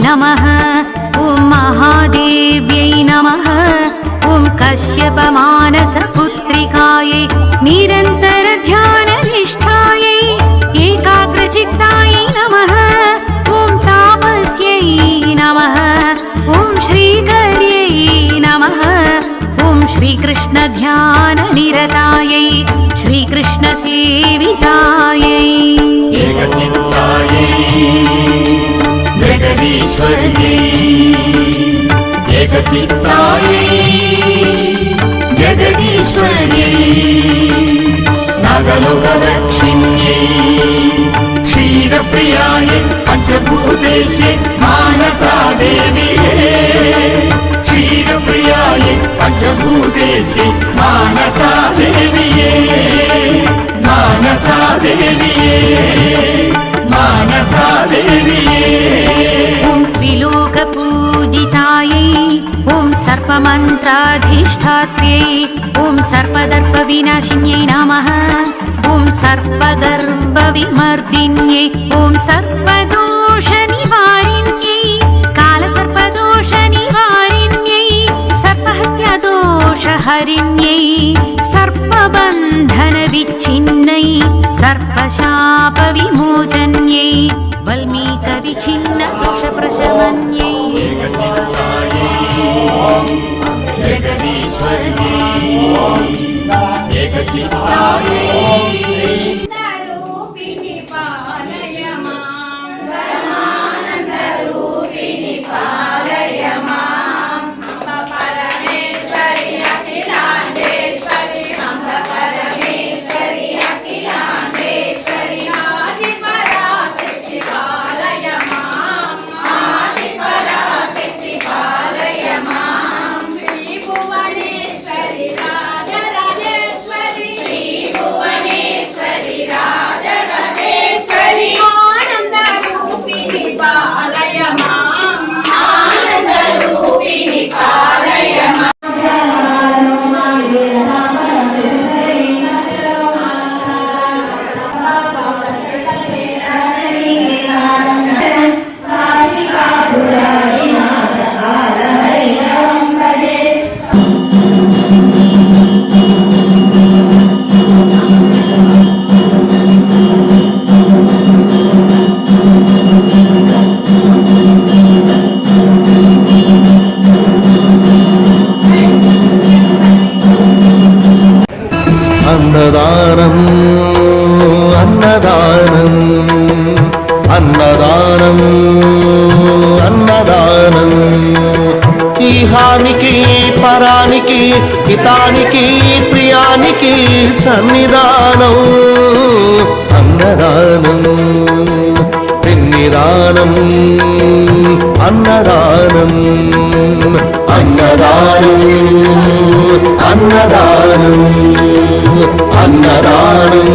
नमः। ॐ महादेव्यै नमः। ॐ कश्यपमानसपुत्रिकायै निरन्तरध्याननिष्ठायै एकाग्रचित्तायै नमः। ॐ तापस्यै नमः। ॐ श्रीकर्यै नमः। ॐ श्रीकृष्णध्याननिरतायै श्रीकृष्णसेवितायै एकचित्तायै जगदीश्वर्यै एकचित्तायै जगदीश्वर्यै नागलोकदक्षिण्यै क्षीरप्रियायै पञ्चभूतेशे मानसा देव्यै क्षीरप्रियायै पञ्चभूतेशे मानसा देव्यै मानसा देव्यै मानसा देव्यै। ॐ त्रिलोकपूजितायै ॐ सर्पमन्त्राधिष्ठात्र्यै ॐ सर्पदर्पविनाशिन्यै नमः। ॐ सर्पगर्वविमर्दिन्यै ॐ सर्पदोषनिवारिण्यै कालसर्पदोषनिवारिण्यै सर्पहत्यादोषहरिण्यै सर्पबन्धनविच्छिन्नै सर्पशापविमोचन्यै वल्मीकविच्छिन्नदोषप्रशमन्यै जगदीश्वर्यै एकचित्तायै అన్నదానం అన్నదానం అన్నదానం అన్నదానం ఈహానికి పరానికి హితానికి ప్రియానికి సన్నిధానం అన్నదానం పిన్నిదానం అన్నదానం అన్నదానం అన్నదానం అన్నదానం